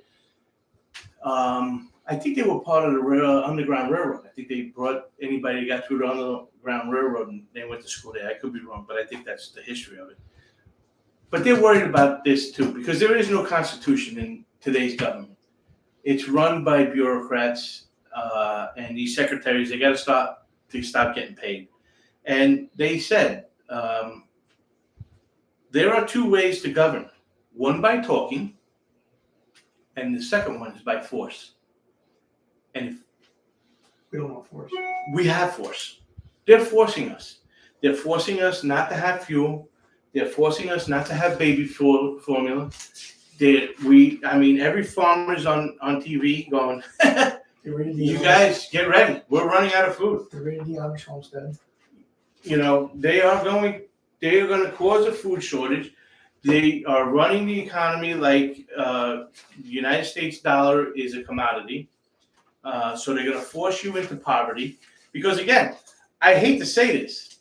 Speaker 2: I think they were part of the Underground Railroad. I think they brought anybody that got through the Underground Railroad and they went to school there. I could be wrong, but I think that's the history of it. But they're worried about this too, because there is no constitution in today's government. It's run by bureaucrats and these secretaries. They got to stop getting paid. And they said there are two ways to govern. One by talking, and the second one is by force. And if
Speaker 1: We don't want force.
Speaker 2: we have force, they're forcing us. They're forcing us not to have fuel. They're forcing us not to have baby formula. Every farmer's on TV going, you guys get ready. We're running out of food.
Speaker 1: They're ready to the Amish homestead.
Speaker 2: They are going to cause a food shortage. They are running the economy like the United States dollar is a commodity. So they're going to force you into poverty. Because again, I hate to say this,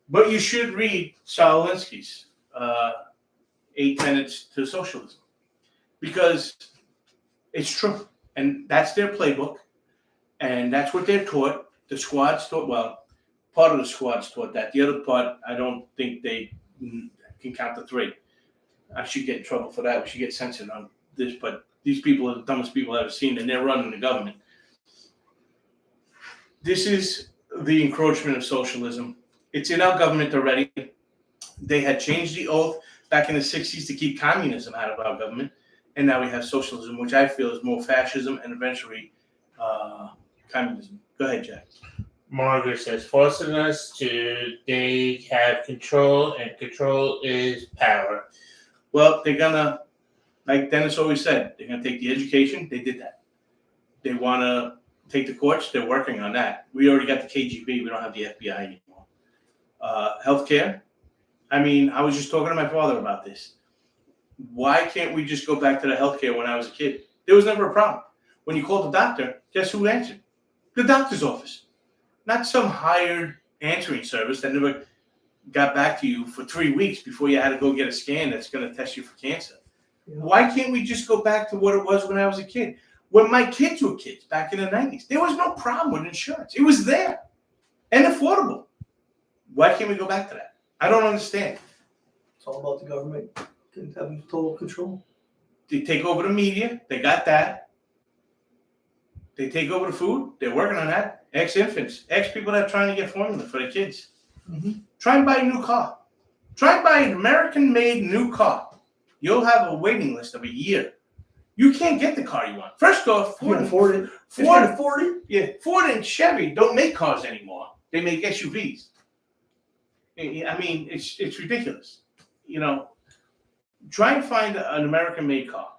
Speaker 2: but you should read Saul Alinsky's 8 Tenets to Socialism. Because it's true. And that's their playbook. And that's what they're taught. The squad's taught, well, part of the squad's taught that. The other part, I don't think they can count to 3. I should get in trouble for that. We should get censored on this. But these people are the dumbest people I've ever seen, and they're running the government. This is the encroachment of socialism. It's in our government already. They had changed the oath back in the 60s to keep communism out of our government. And now we have socialism, which I feel is more fascism and eventually communism. Go ahead, Jack.
Speaker 3: Margaret says, forcing us to, they have control, and control is power.
Speaker 2: Well, they're gonna, like Dennis always said, they're gonna take the education. They did that. They wanna take the courts. They're working on that. We already got the KGB. We don't have the FBI anymore. Healthcare. I mean, I was just talking to my father about this. Why can't we just go back to the healthcare when I was a kid? There was never a problem. When you called the doctor, guess who answered? The doctor's office. Not some hired answering service that never got back to you for 3 weeks before you had to go get a scan that's going to test you for cancer.
Speaker 1: Yeah.
Speaker 2: Why can't we just go back to what it was when I was a kid? When my kids were kids back in the 90s, there was no problem with insurance. It was there and affordable. Why can't we go back to that? I don't understand.
Speaker 1: It's all about the government having total control.
Speaker 2: They take over the media. They got that. They take over the food. They're working on that. Ex-infants. Ex-people that are trying to get formula for their kids.
Speaker 1: Mm-hmm.
Speaker 2: Try and buy a new car. Try and buy an American-made new car. You'll have a waiting list of a year. You can't get the car you want. First off,
Speaker 1: You can afford it. If you
Speaker 2: Ford,
Speaker 1: can afford it.
Speaker 2: yeah, Ford and Chevy don't make cars anymore. They make SUVs. I mean, it's ridiculous. You know, try and find an American-made car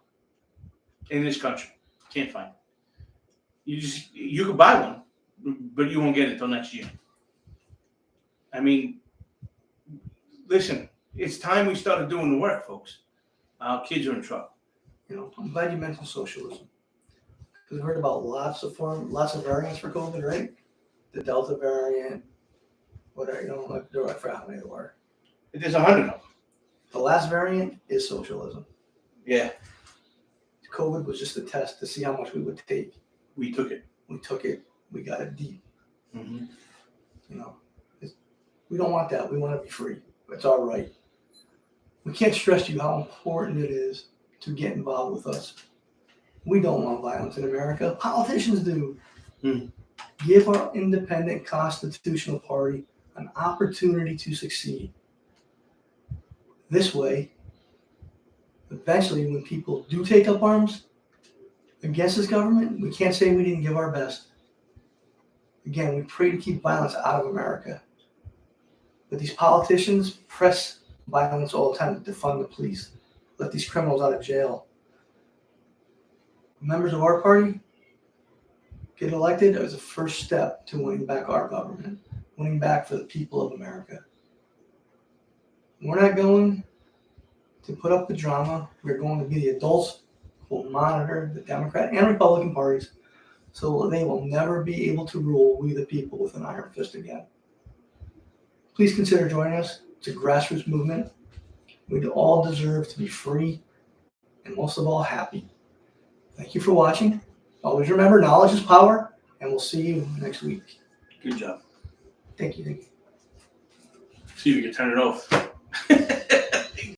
Speaker 2: in this country. Can't find it. You could buy one, but you won't get it until next year. I mean, listen, it's time we started doing the work, folks. Our kids are in trouble.
Speaker 1: You know, I'm glad you mentioned socialism. We've heard about lots of variants for COVID, right? The Delta variant, whatever, you know, like I forgot how many there were.
Speaker 2: There's 100 of them.
Speaker 1: The last variant is socialism.
Speaker 2: Yeah,
Speaker 1: COVID was just a test to see how much we would take.
Speaker 2: we took it.
Speaker 1: We took it. We got it deep.
Speaker 2: Mm-hmm.
Speaker 1: You know, we don't want that. We want to be free. It's our right. We can't stress to you how important it is to get involved with us. We don't want violence in America. Politicians do. Give our independent constitutional party an opportunity to succeed. This way, eventually, when people do take up arms against this government, we can't say we didn't give our best. Again, we pray to keep violence out of America. But these politicians press violence all the time to defund the police, let these criminals out of jail. Members of our party get elected as a first step to winning back our government, winning back for the people of America. We're not going to put up the drama. We're going to be the adults who will monitor the Democrat and Republican parties so they will never be able to rule we the people with an iron fist again. Please consider joining us. It's a grassroots movement. We all deserve to be free and most of all happy. Thank you for watching. Always remember, knowledge is power, and we'll see you next week.
Speaker 2: Good job.
Speaker 1: Thank you.
Speaker 2: See if you can turn it off.